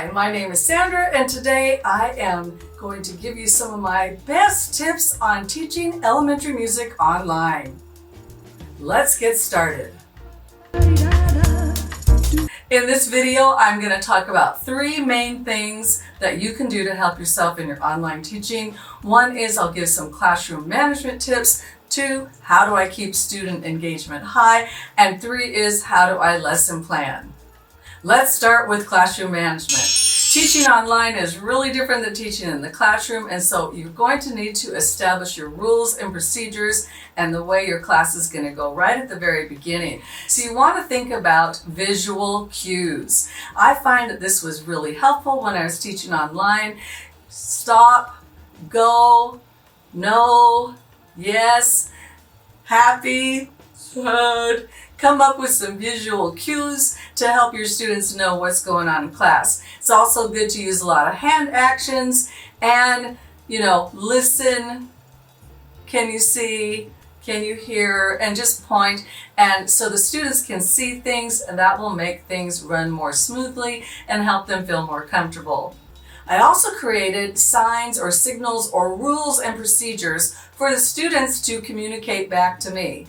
Hi, my name is Sandra, and today I am going to give you some of my best tips on teaching elementary music online. Let's get started. In this video, I'm going to talk about 3 main things that you can do to help yourself in your online teaching. 1 is I'll give some classroom management tips. 2, how do I keep student engagement high? And 3 is how do I lesson plan? Let's start with classroom management. Teaching online is really different than teaching in the classroom, and so you're going to need to establish your rules and procedures and the way your class is going to go right at the very beginning. So you want to think about visual cues. I find that this was really helpful when I was teaching online. Stop, go, no, yes, happy, sad. Come up with some visual cues to help your students know what's going on in class. It's also good to use a lot of hand actions and, listen. Can you see? Can you hear? And just point. And so the students can see things, and that will make things run more smoothly and help them feel more comfortable. I also created signs or signals or rules and procedures for the students to communicate back to me.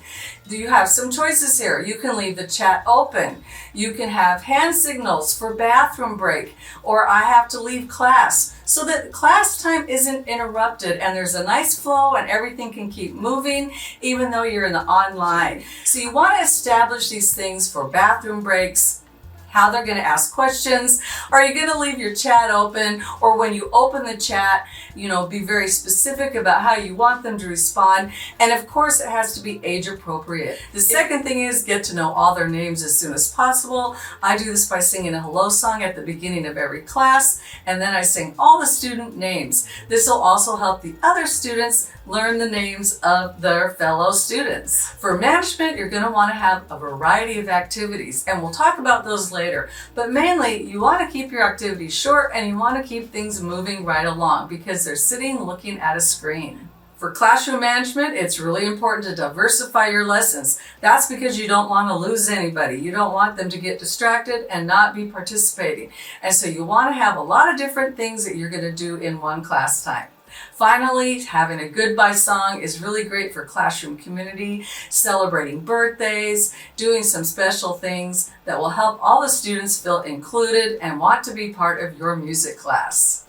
You have some choices here. You can leave the chat open. You can have hand signals for bathroom break, or I have to leave class so that class time isn't interrupted and there's a nice flow and everything can keep moving even though you're in the online. So you want to establish these things for bathroom breaks, how they're going to ask questions. Are you going to leave your chat open? Or when you open the chat, be very specific about how you want them to respond. And of course, it has to be age appropriate. The second thing is get to know all their names as soon as possible. I do this by singing a hello song at the beginning of every class, and then I sing all the student names. This will also help the other students learn the names of their fellow students. For management, you're going to want to have a variety of activities, and we'll talk about those later. But mainly, you want to keep your activities short and you want to keep things moving right along because they're sitting looking at a screen. For classroom management, it's really important to diversify your lessons. That's because you don't want to lose anybody. You don't want them to get distracted and not be participating. And so you want to have a lot of different things that you're going to do in one class time. Finally, having a goodbye song is really great for classroom community, celebrating birthdays, doing some special things that will help all the students feel included and want to be part of your music class.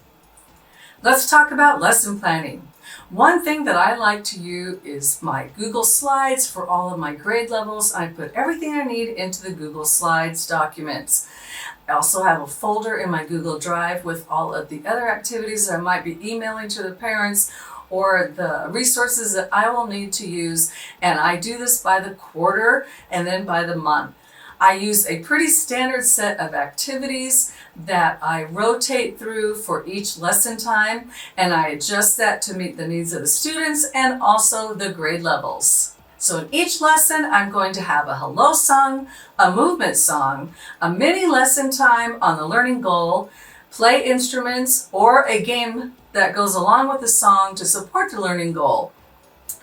Let's talk about lesson planning. One thing that I like to use is my Google Slides for all of my grade levels. I put everything I need into the Google Slides documents. I also have a folder in my Google Drive with all of the other activities that I might be emailing to the parents or the resources that I will need to use. And I do this by the quarter and then by the month. I use a pretty standard set of activities that I rotate through for each lesson time, and I adjust that to meet the needs of the students and also the grade levels. So in each lesson, I'm going to have a hello song, a movement song, a mini lesson time on the learning goal, play instruments, or a game that goes along with the song to support the learning goal.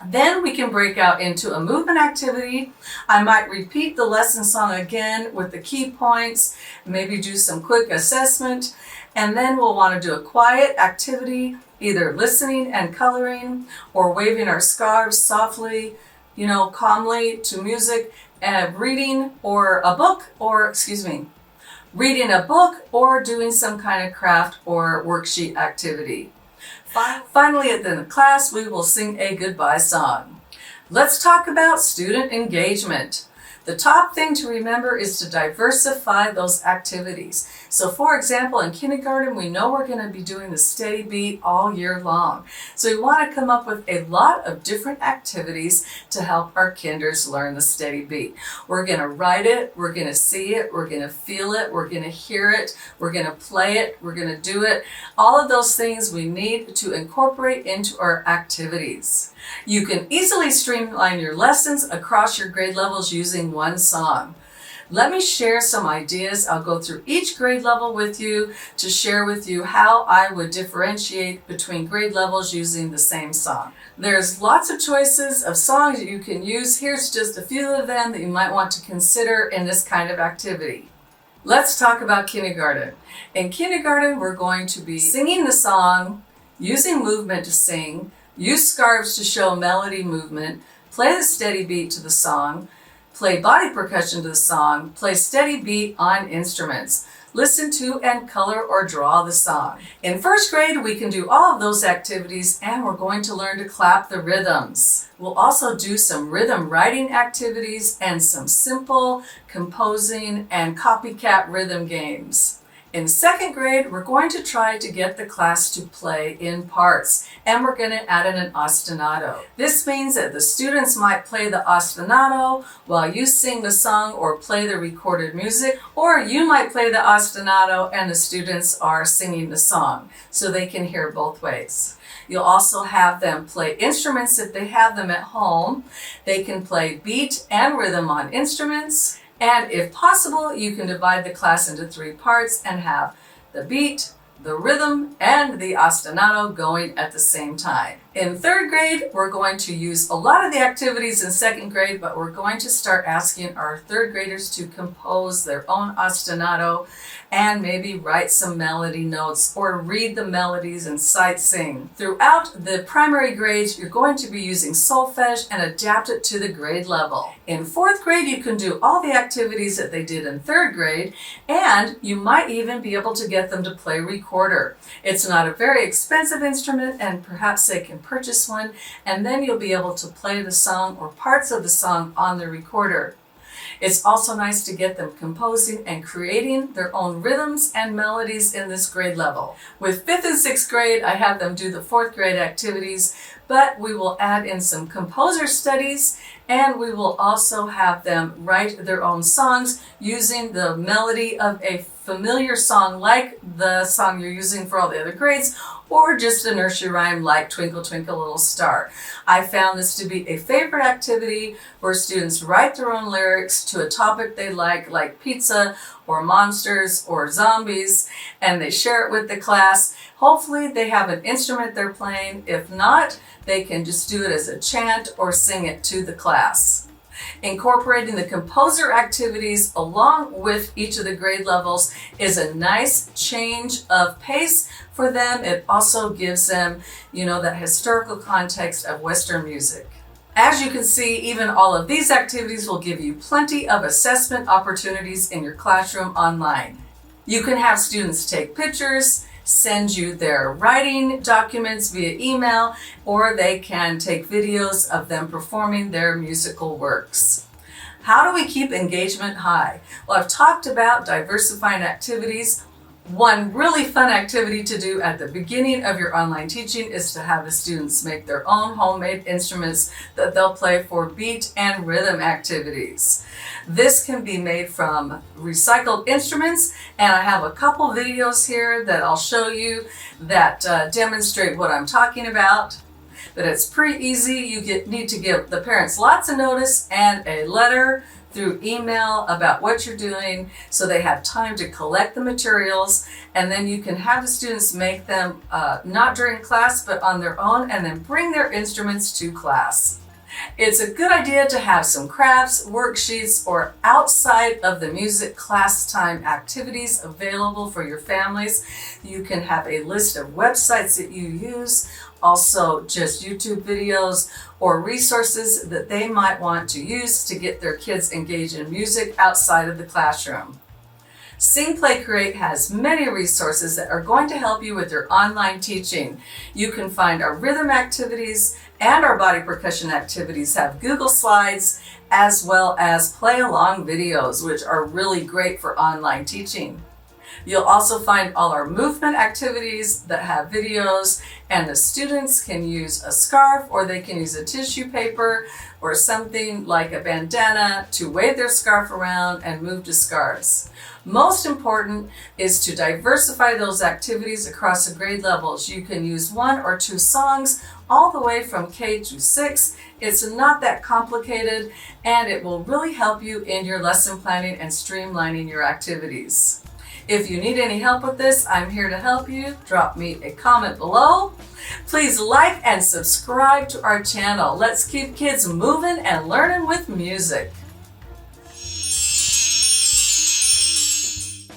Then we can break out into a movement activity. I might repeat the lesson song again with the key points, maybe do some quick assessment, and then we'll want to do a quiet activity, either listening and coloring or waving our scarves softly, calmly to music, and reading a book or doing some kind of craft or worksheet activity. Finally, at the end of class, we will sing a goodbye song. Let's talk about student engagement. The top thing to remember is to diversify those activities. So for example, in kindergarten, we know we're going to be doing the steady beat all year long. So we want to come up with a lot of different activities to help our kinders learn the steady beat. We're going to write it, we're going to see it, we're going to feel it, we're going to hear it, we're going to play it, we're going to do it. All of those things we need to incorporate into our activities. You can easily streamline your lessons across your grade levels using one song. Let me share some ideas. I'll go through each grade level with you to share with you how I would differentiate between grade levels using the same song. There's lots of choices of songs that you can use. Here's just a few of them that you might want to consider in this kind of activity. Let's talk about kindergarten. In kindergarten, we're going to be singing the song, using movement to sing, use scarves to show melody movement, play the steady beat to the song, play body percussion to the song, play steady beat on instruments, listen to and color or draw the song. In first grade, we can do all of those activities, and we're going to learn to clap the rhythms. We'll also do some rhythm writing activities and some simple composing and copycat rhythm games. In second grade, we're going to try to get the class to play in parts, and we're going to add in an ostinato. This means that the students might play the ostinato while you sing the song or play the recorded music, or you might play the ostinato and the students are singing the song, so they can hear both ways. You'll also have them play instruments if they have them at home. They can play beat and rhythm on instruments. And if possible, you can divide the class into 3 parts and have the beat, the rhythm, and the ostinato going at the same time. In third grade, we're going to use a lot of the activities in second grade, but we're going to start asking our third graders to compose their own ostinato and maybe write some melody notes or read the melodies and sight sing. Throughout the primary grades, you're going to be using solfege and adapt it to the grade level. In fourth grade, you can do all the activities that they did in third grade, and you might even be able to get them to play recorder. It's not a very expensive instrument, and perhaps they can purchase one, and then you'll be able to play the song or parts of the song on the recorder. It's also nice to get them composing and creating their own rhythms and melodies in this grade level. With 5th and 6th grade, I have them do the 4th grade activities, but we will add in some composer studies, and we will also have them write their own songs using the melody of a familiar song like the song you're using for all the other grades, or just a nursery rhyme like Twinkle Twinkle Little Star. I found this to be a favorite activity where students write their own lyrics to a topic they like pizza or monsters or zombies, and they share it with the class. Hopefully they have an instrument they're playing. If not, they can just do it as a chant or sing it to the class. Incorporating the composer activities along with each of the grade levels is a nice change of pace for them. It also gives them, that historical context of Western music. As you can see, even all of these activities will give you plenty of assessment opportunities in your classroom online. You can have students take pictures, send you their writing documents via email, or they can take videos of them performing their musical works. How do we keep engagement high? Well, I've talked about diversifying activities. One really fun activity to do at the beginning of your online teaching is to have the students make their own homemade instruments that they'll play for beat and rhythm activities. This can be made from recycled instruments, and I have a couple videos here that I'll show you that demonstrate what I'm talking about. But it's pretty easy. You need to give the parents lots of notice and a letter through email about what you're doing so they have time to collect the materials, and then you can have the students make them not during class but on their own, and then bring their instruments to class. It's a good idea to have some crafts, worksheets, or outside of the music class time activities available for your families. You can have a list of websites that you use, also just YouTube videos or resources that they might want to use to get their kids engaged in music outside of the classroom. Sing Play Create has many resources that are going to help you with your online teaching. You can find our rhythm activities and our body percussion activities have Google Slides, as well as play along videos, which are really great for online teaching. You'll also find all our movement activities that have videos, and the students can use a scarf, or they can use a tissue paper or something like a bandana to wave their scarf around and move to scarves. Most important is to diversify those activities across the grade levels. You can use 1 or 2 songs all the way from K to 6. It's not that complicated, and it will really help you in your lesson planning and streamlining your activities. If you need any help with this, I'm here to help you. Drop me a comment below. Please like and subscribe to our channel. Let's keep kids moving and learning with music.